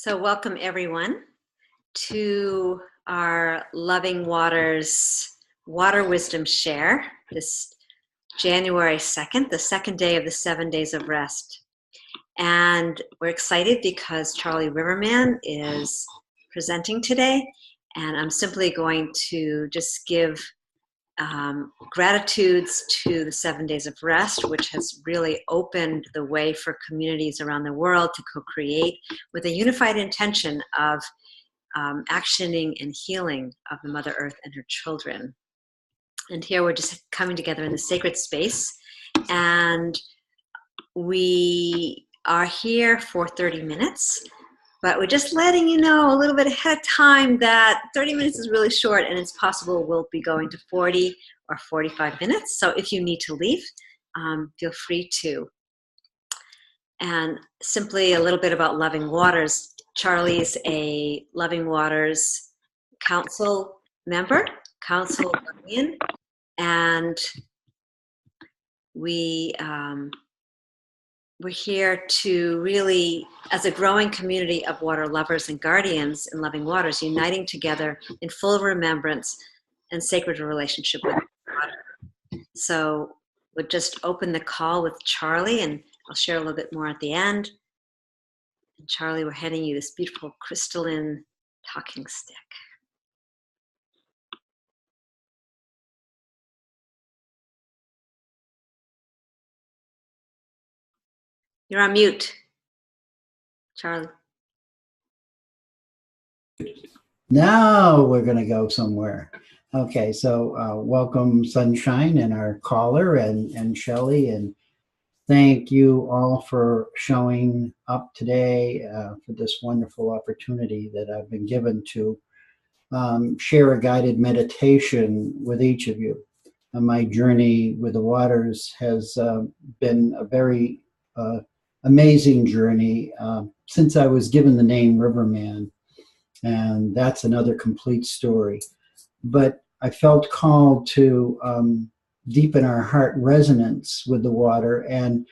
So welcome everyone to our Loving Waters Water Wisdom Share this January 2nd, the second day of the 7 days of rest. And we're excited because Charlie Riverman is presenting today, and I'm simply going to just give gratitudes to the 7 days of rest, which has really opened the way for communities around the world to co-create with a unified intention of actioning and healing of the Mother Earth and her children. And here we're just coming together in the sacred space, and we are here for 30 minutes. But we're just letting you know a little bit ahead of time that 30 minutes is really short, and it's possible we'll be going to 40 or 45 minutes. So if you need to leave, feel free to. And simply a little bit about Loving Waters. Charlie's a Loving Waters Council member, Council Guardian, and we're here to really, as a growing community of water lovers and guardians in Loving Waters, uniting together in full remembrance and sacred relationship with water. So we'll just open the call with Charlie, and I'll share a little bit more at the end. And Charlie, we're handing you this beautiful crystalline talking stick. You're on mute, Charlie. Now we're going to go somewhere. Okay, so welcome Sunshine and our caller and Shelley, and thank you all for showing up today for this wonderful opportunity that I've been given to share a guided meditation with each of you. My journey with the waters has been a very amazing journey since I was given the name Riverman. And that's another complete story. But I felt called to deepen our heart resonance with the water and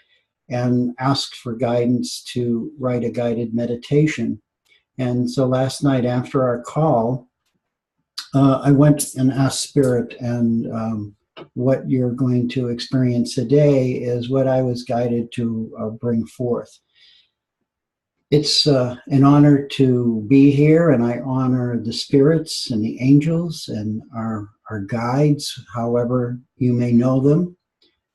asked for guidance to write a guided meditation. And so last night after our call, I went and asked Spirit, and what you're going to experience today is what I was guided to bring forth. It's an honor to be here, and I honor the spirits and the angels and our guides, however you may know them,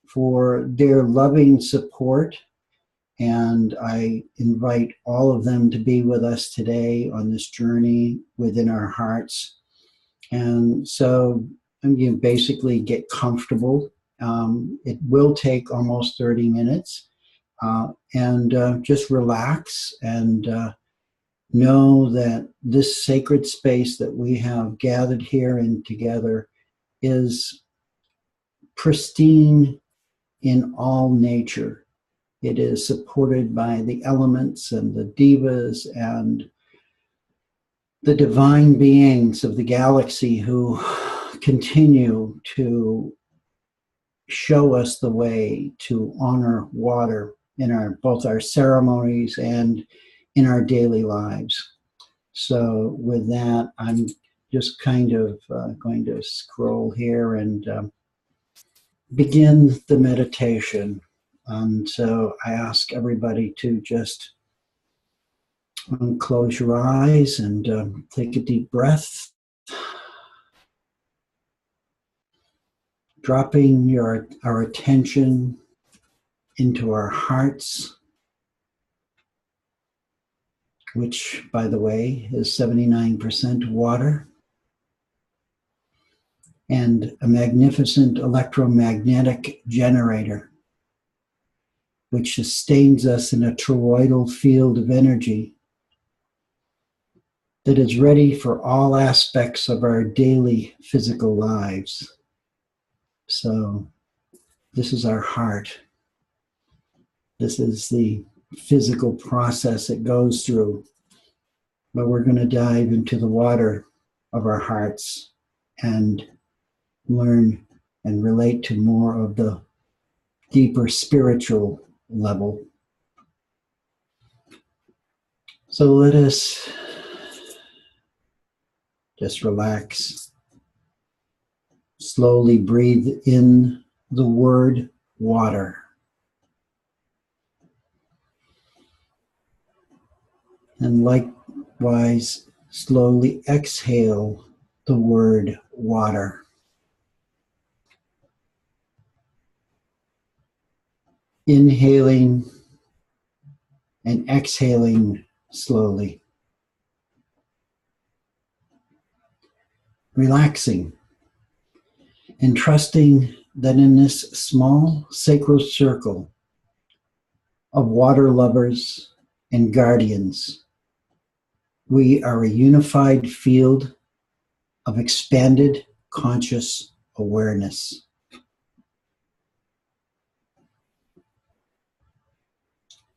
for their loving support. And I invite all of them to be with us today on this journey within our hearts. And so you basically get comfortable. It will take almost 30 minutes. And just relax and know that this sacred space that we have gathered here and together is pristine in all nature. It is supported by the elements and the divas and the divine beings of the galaxy who continue to show us the way to honor water in both our ceremonies and in our daily lives. So with that, I'm just kind of going to scroll here and begin the meditation. And so I ask everybody to just close your eyes and take a deep breath, dropping our attention into our hearts, which, by the way, is 79% water, and a magnificent electromagnetic generator, which sustains us in a toroidal field of energy that is ready for all aspects of our daily physical lives. So this is our heart. This is the physical process it goes through. But we're going to dive into the water of our hearts and learn and relate to more of the deeper spiritual level. So let us just relax. Slowly breathe in the word water. And likewise, slowly exhale the word water. Inhaling and exhaling slowly. Relaxing and trusting that in this small sacred circle of water lovers and guardians, we are a unified field of expanded conscious awareness.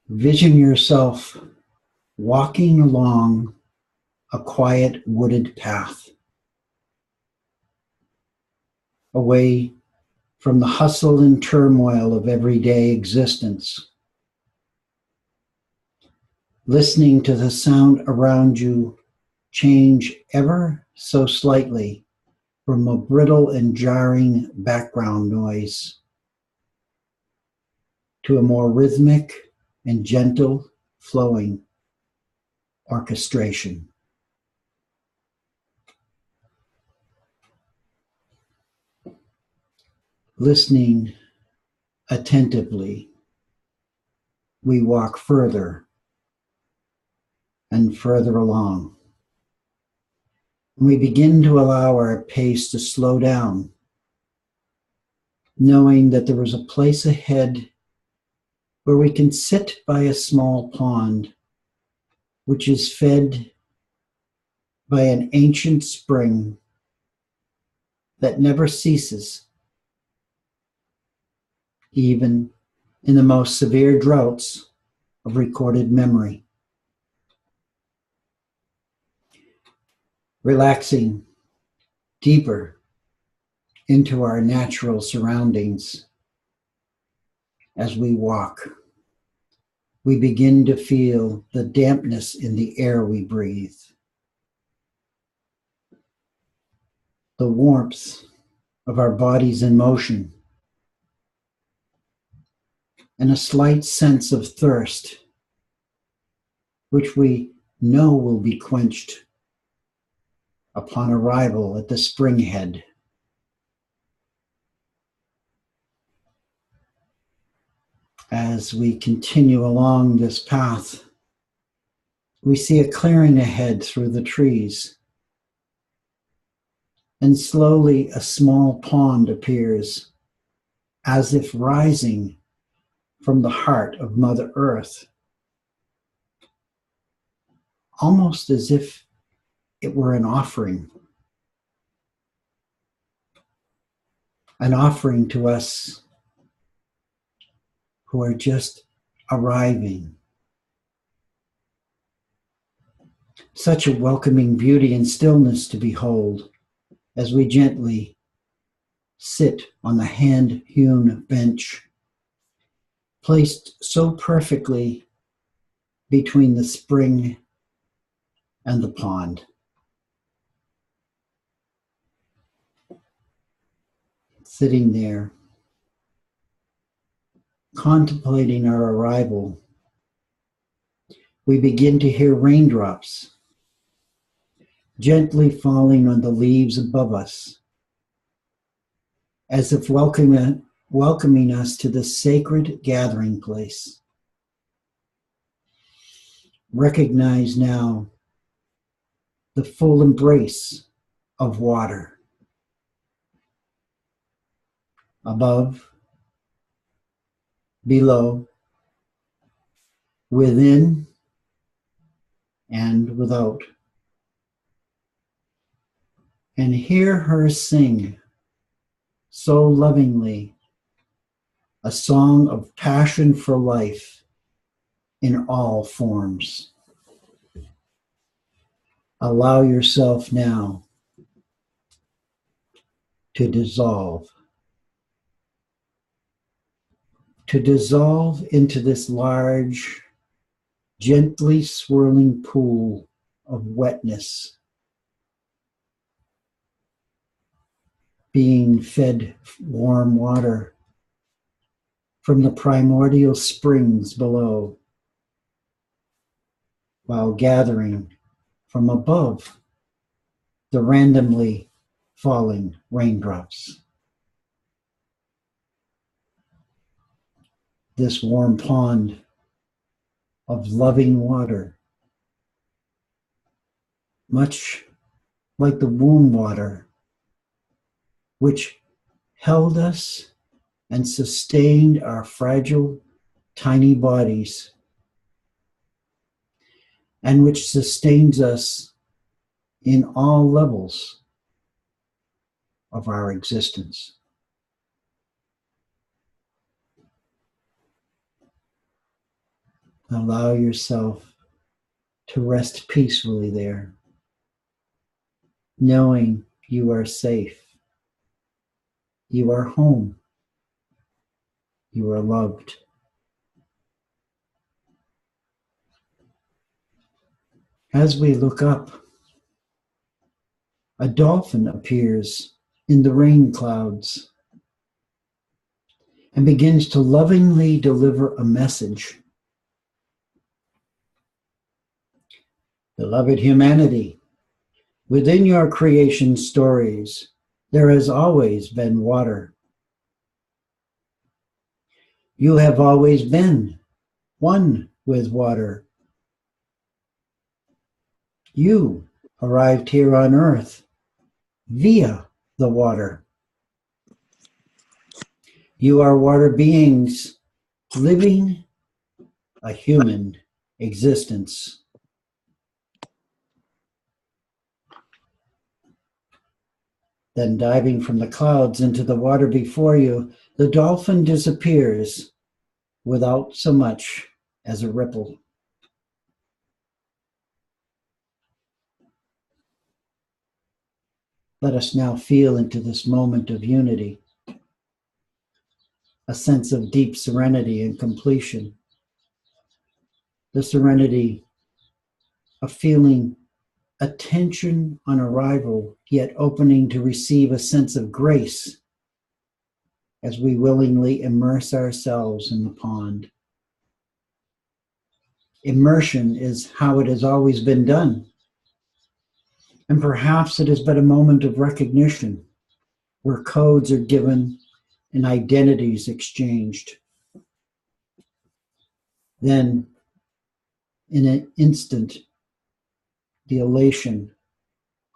Vision yourself walking along a quiet wooded path, away from the hustle and turmoil of everyday existence, listening to the sound around you change ever so slightly from a brittle and jarring background noise to a more rhythmic and gentle flowing orchestration. Listening attentively, we walk further and further along. We begin to allow our pace to slow down, knowing that there is a place ahead where we can sit by a small pond, which is fed by an ancient spring that never ceases, even in the most severe droughts of recorded memory. Relaxing deeper into our natural surroundings as we walk, we begin to feel the dampness in the air we breathe, the warmth of our bodies in motion, and a slight sense of thirst, which we know will be quenched upon arrival at the spring head. As we continue along this path, we see a clearing ahead through the trees, and slowly a small pond appears, as if rising from the heart of Mother Earth, almost as if it were an offering to us who are just arriving. Such a welcoming beauty and stillness to behold as we gently sit on the hand-hewn bench, placed so perfectly between the spring and the pond. Sitting there, contemplating our arrival, we begin to hear raindrops gently falling on the leaves above us, as if welcoming us to the sacred gathering place. Recognize now the full embrace of water. Above, below, within, and without. And hear her sing so lovingly a song of passion for life in all forms. Allow yourself now to dissolve into this large, gently swirling pool of wetness, being fed warm water from the primordial springs below, while gathering from above the randomly falling raindrops. This warm pond of loving water, much like the womb water, which held us and sustained our fragile, tiny bodies, and which sustains us in all levels of our existence. Allow yourself to rest peacefully there, knowing you are safe, you are home, you are loved. As we look up, a dolphin appears in the rain clouds and begins to lovingly deliver a message. Beloved humanity, within your creation stories, there has always been water. You have always been one with water. You arrived here on Earth via the water. You are water beings living a human existence. Then diving from the clouds into the water before you, the dolphin disappears without so much as a ripple. Let us now feel into this moment of unity, a sense of deep serenity and completion. The serenity of feeling attention on arrival, yet opening to receive a sense of grace as we willingly immerse ourselves in the pond. Immersion is how it has always been done. And perhaps it is but a moment of recognition where codes are given and identities exchanged. Then, in an instant, the elation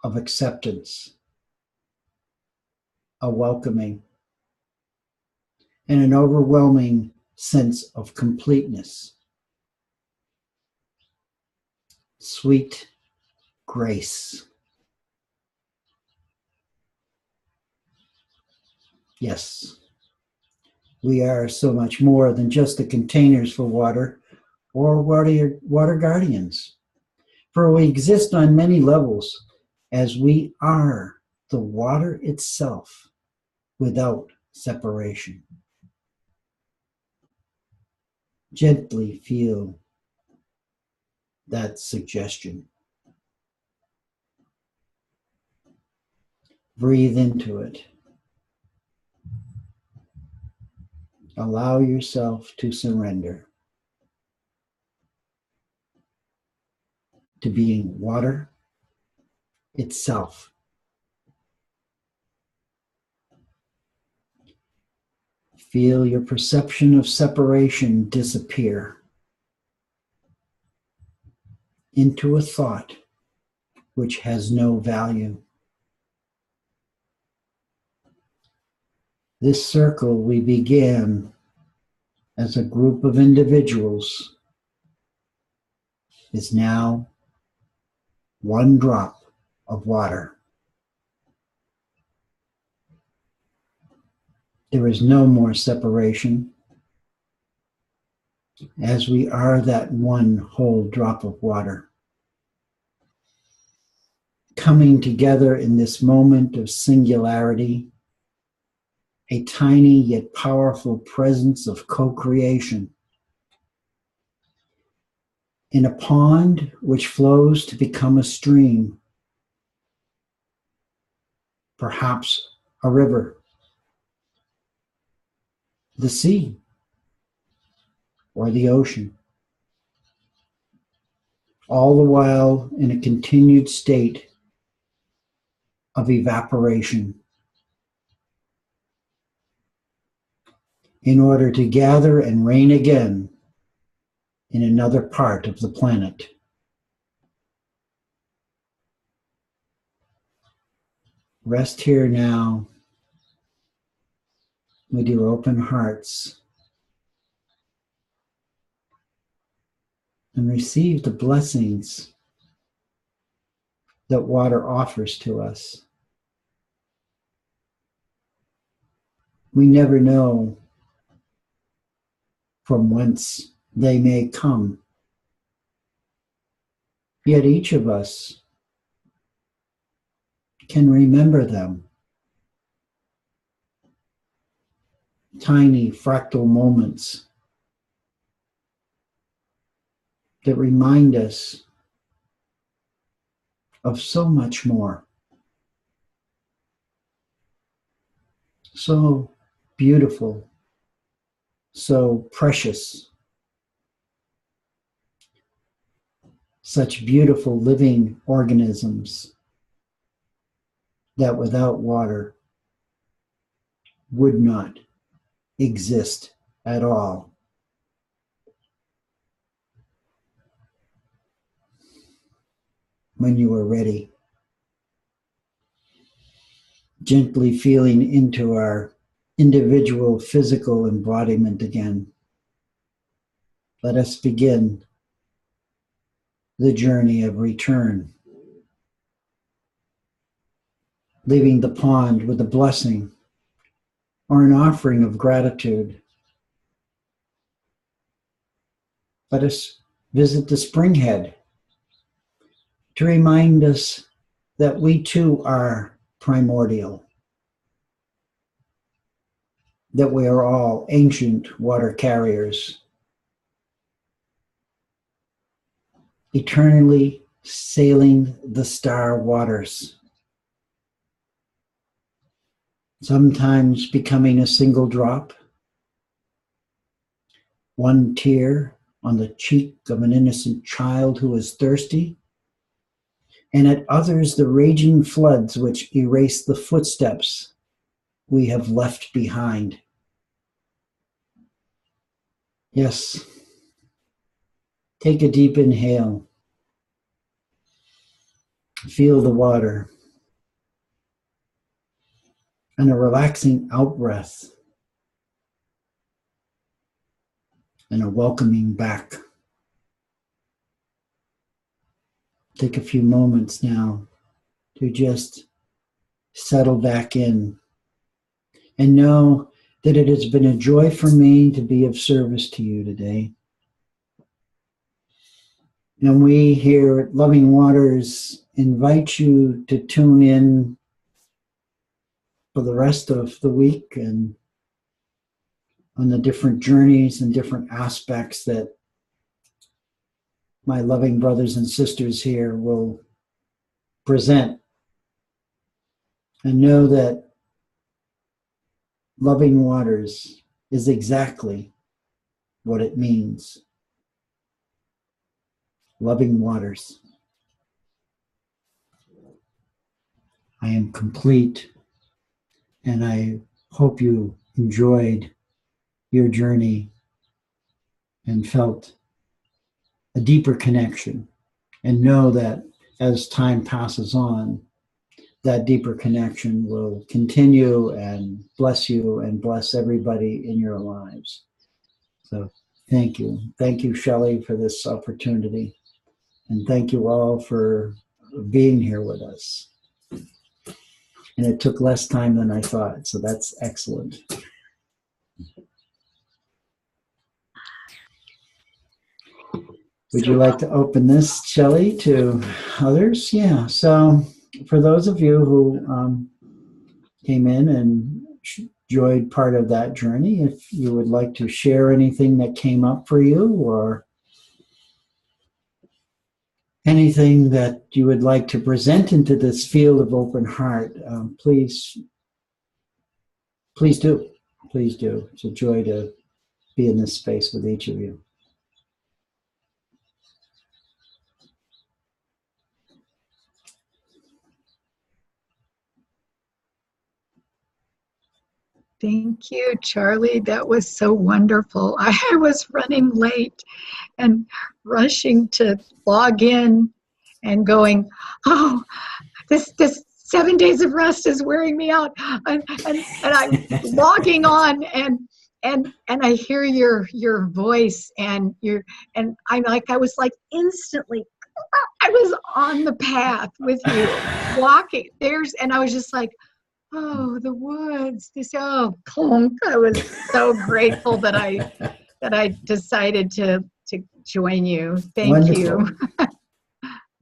of acceptance, a welcoming, and an overwhelming sense of completeness. Sweet grace. Yes, we are so much more than just the containers for water or water guardians. For we exist on many levels as we are the water itself without separation. Gently feel that suggestion. Breathe into it. Allow yourself to surrender to being water itself. Feel your perception of separation disappear into a thought which has no value. This circle we began as a group of individuals is now one drop of water. There is no more separation, as we are that one whole drop of water. Coming together in this moment of singularity, a tiny yet powerful presence of co-creation. in a pond which flows to become a stream, perhaps a river, the sea, or the ocean, all the while in a continued state of evaporation, in order to gather and rain again in another part of the planet. Rest here now with your open hearts and receive the blessings that water offers to us. We never know from whence they may come, yet each of us can remember them. Tiny fractal moments that remind us of so much more. So beautiful, so precious. Such beautiful living organisms that without water would not exist at all. When you are ready, gently feeling into our individual physical embodiment again, let us begin the journey of return, leaving the pond with a blessing or an offering of gratitude. Let us visit the springhead to remind us that we too are primordial, that we are all ancient water carriers, eternally sailing the star waters, sometimes becoming a single drop, one tear on the cheek of an innocent child who is thirsty, and at others the raging floods which erase the footsteps we have left behind. Yes, take a deep inhale. Feel the water. And a relaxing out-breath. And a welcoming back. Take a few moments now to just settle back in and know that it has been a joy for me to be of service to you today. And we here at Loving Waters invite you to tune in for the rest of the week and on the different journeys and different aspects that my loving brothers and sisters here will present. And know that Loving Waters is exactly what it means. Loving waters. I am complete, and I hope you enjoyed your journey and felt a deeper connection, and know that as time passes on, that deeper connection will continue and bless you and bless everybody in your lives. So thank you. Thank you, Shelley, for this opportunity. And thank you all for being here with us. And it took less time than I thought, so that's excellent. Would you like to open this, Shelley, to others? Yeah, so for those of you who came in and enjoyed part of that journey, if you would like to share anything that came up for you or anything that you would like to present into this field of open heart, please do. Please do. It's a joy to be in this space with each of you. Thank you, Charlie. That was so wonderful. I was running late and rushing to log in and going, oh, this 7 days of rest is wearing me out. And I'm logging on and I hear your voice and I was like instantly, I was on the path with you walking. And I was just like, oh, the woods, clunk. I was so grateful that I decided to join you. Thank Wonderful. you.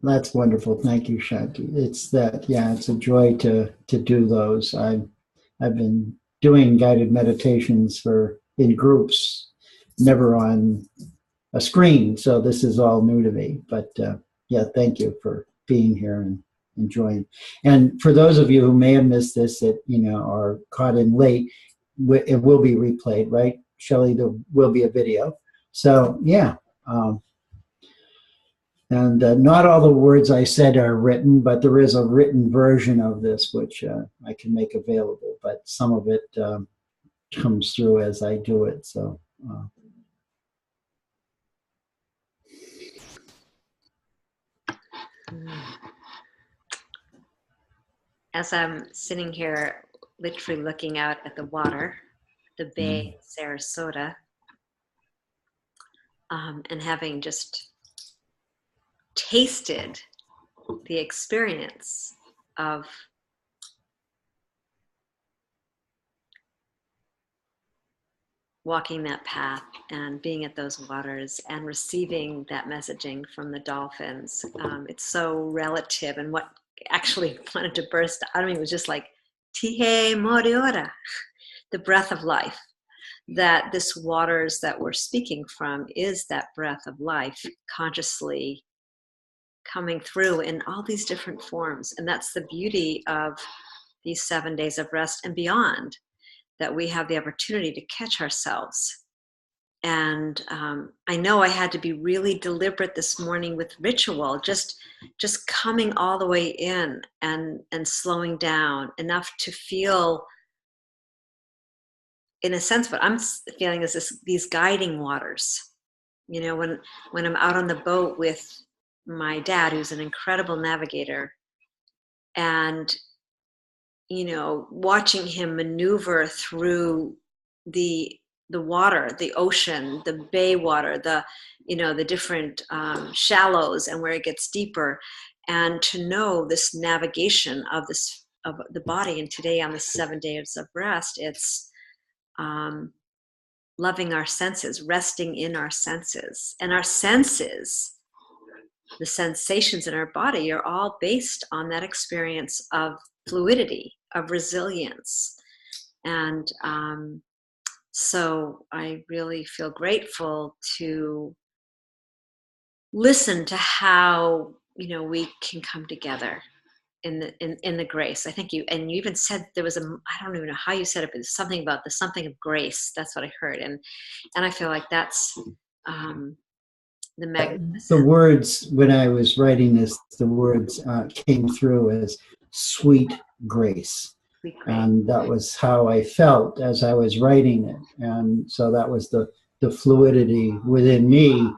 That's wonderful. Thank you, Shanti. It's a joy to do those. I've been doing guided meditations in groups, never on a screen. So this is all new to me. But thank you for being here and enjoying. And for those of you who may have missed this, that are caught in late, it will be replayed, right, Shelley? There will be a video. So and not all the words I said are written, but there is a written version of this which I can make available. But some of it comes through as I do it. So. As I'm sitting here, literally looking out at the water, the bay, Sarasota, and having just tasted the experience of walking that path and being at those waters and receiving that messaging from the dolphins. It's so relative, and what actually wanted to burst out of me was just like, Tihe Moriora, the breath of life. That this waters that we're speaking from is that breath of life consciously coming through in all these different forms. And that's the beauty of these 7 days of rest and beyond, that we have the opportunity to catch ourselves. And I know I had to be really deliberate this morning with ritual, just coming all the way in and slowing down enough to feel, in a sense, what I'm feeling is these guiding waters. When I'm out on the boat with my dad, who's an incredible navigator, and watching him maneuver through the water, the ocean, the bay water, the different shallows and where it gets deeper, and to know this navigation of the body. And today on the 7 days of rest, it's loving our senses, resting in our senses. And our senses, the sensations in our body, are all based on that experience of fluidity, of resilience. And so I really feel grateful to listen to how we can come together in the grace. I think you even said there was I don't even know how you said it, but it's something about something of grace. That's what I heard, and I feel like that's the magnificence. The words, when I was writing this, the words came through as sweet grace. And that was how I felt as I was writing it. And so that was the fluidity within me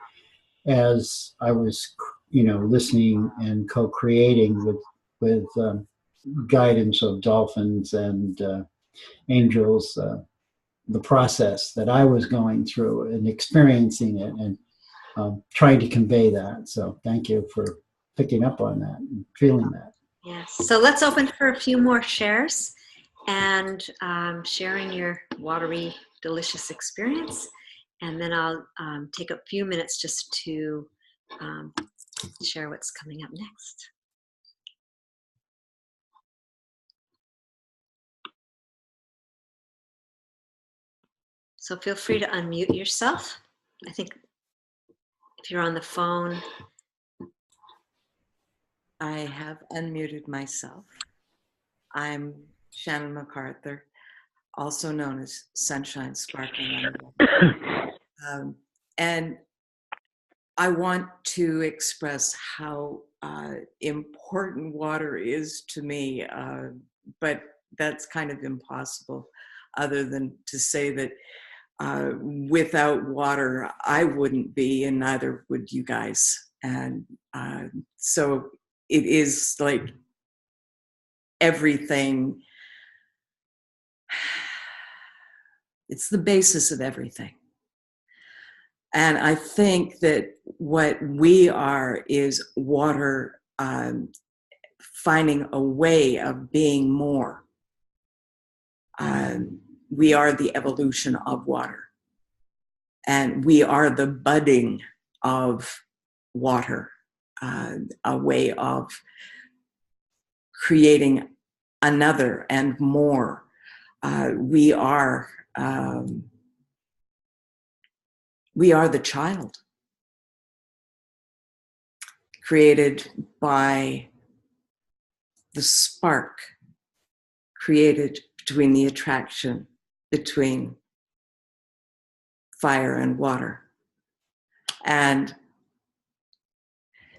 as I was, listening and co-creating with guidance of dolphins and angels, the process that I was going through and experiencing it and trying to convey that. So thank you for picking up on that and feeling that. Yes. So let's open for a few more shares and sharing your watery, delicious experience. And then I'll take a few minutes just to share what's coming up next. So feel free to unmute yourself. I think if you're on the phone, I have unmuted myself. I'm Shannon MacArthur, also known as Sunshine Sparkling on the Wall. And I want to express how important water is to me, but that's kind of impossible, other than to say that without water, I wouldn't be, and neither would you guys. And so it is like everything. It's the basis of everything. And I think that what we are is water finding a way of being more. We are the evolution of water. And we are the budding of water, a way of creating another and more. We are the child, created by the spark, created between the attraction between fire and water. And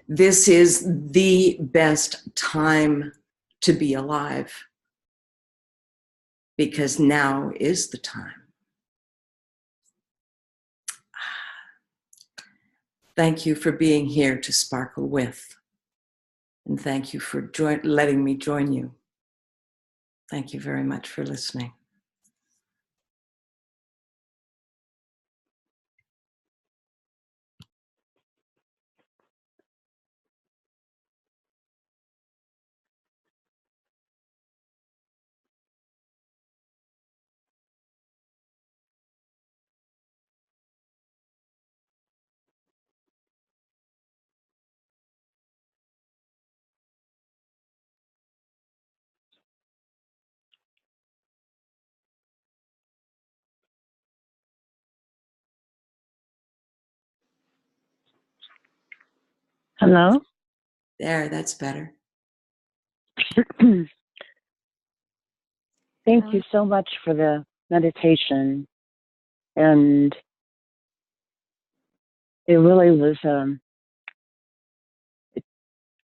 this is the best time to be alive, because now is the time. Thank you for being here to sparkle with. And thank you for letting me join you. Thank you very much for listening. Hello? There, that's better. Thank you so much for the meditation. And it really was, it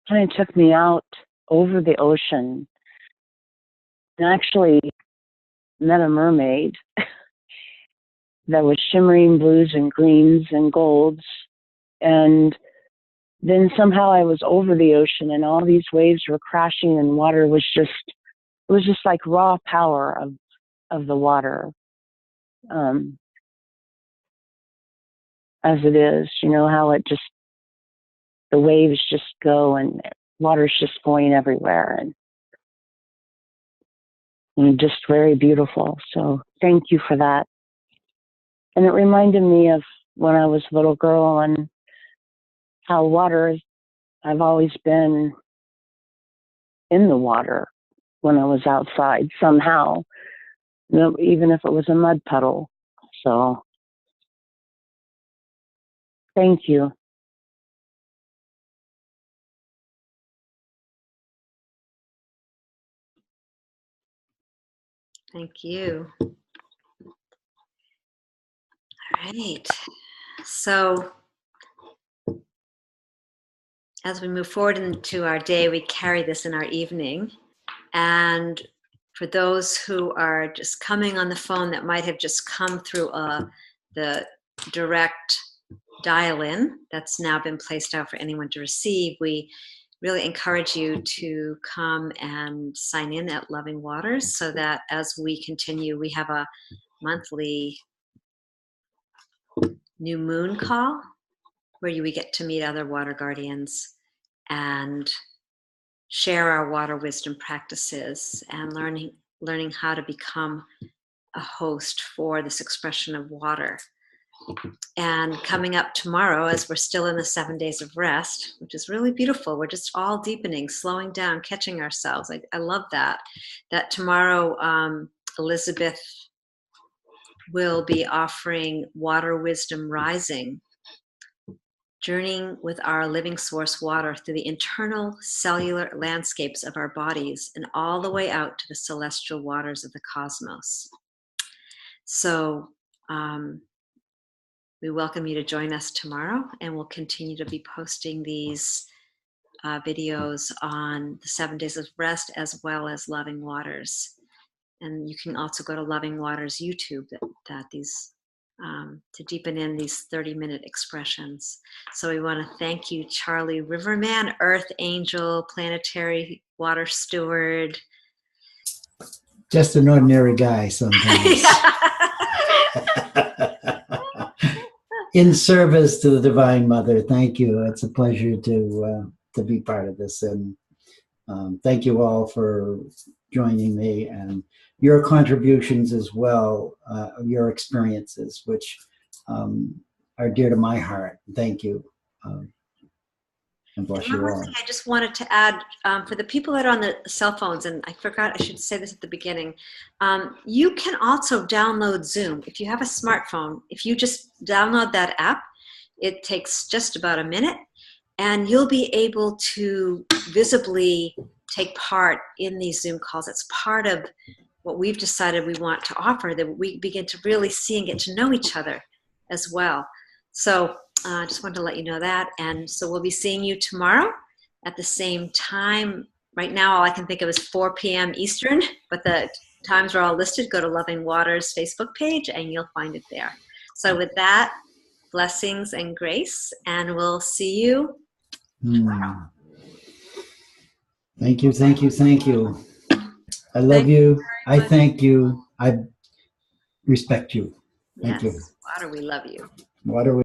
kind of took me out over the ocean and actually met a mermaid that was shimmering blues and greens and golds. And then somehow I was over the ocean and all these waves were crashing and water was just, it was just like raw power of the water. As it is, you know, how it just, the waves just go and water's just going everywhere and just very beautiful. So thank you for that. And it reminded me of when I was a little girl and how water, I've always been in the water when I was outside somehow, you know, even if it was a mud puddle. So thank you. Thank you. All right. So as we move forward into our day, we carry this in our evening. And for those who are just coming on the phone that might have just come through the direct dial-in that's now been placed out for anyone to receive, we really encourage you to come and sign in at Loving Waters so that as we continue, we have a monthly new moon call where we get to meet other water guardians and share our water wisdom practices and learning how to become a host for this expression of water. And coming up tomorrow, as we're still in the 7 days of rest, which is really beautiful, we're just all deepening, slowing down, catching ourselves. I love that tomorrow Elizabeth will be offering Water Wisdom Rising journeying with our living source water through the internal cellular landscapes of our bodies and all the way out to the celestial waters of the cosmos. So we welcome you to join us tomorrow, and we'll continue to be posting these videos on the 7 days of rest as well as Loving Waters. And you can also go to Loving Waters YouTube to deepen in these 30-minute expressions. So we want to thank you, Charlie Riverman, Earth Angel, Planetary Water Steward. Just an ordinary guy sometimes. In service to the Divine Mother, thank you. It's a pleasure to be part of this, and thank you all for joining me and your contributions as well, your experiences, which are dear to my heart. Thank you, and bless you One all. more thing I just wanted to add, for the people that are on the cell phones, and I forgot I should say this at the beginning, you can also download Zoom. If you have a smartphone, if you just download that app, it takes just about a minute, and you'll be able to visibly take part in these Zoom calls. It's part of what we've decided we want to offer, that we begin to really see and get to know each other as well. So I just wanted to let you know that. And so we'll be seeing you tomorrow at the same time. Right now, all I can think of is 4 p.m. Eastern, but the times are all listed. Go to Loving Waters Facebook page and you'll find it there. So with that, blessings and grace, and we'll see you tomorrow. Thank you, thank you, thank you. I love you. I thank you. I respect you. Thank you. Water, we love you. Water.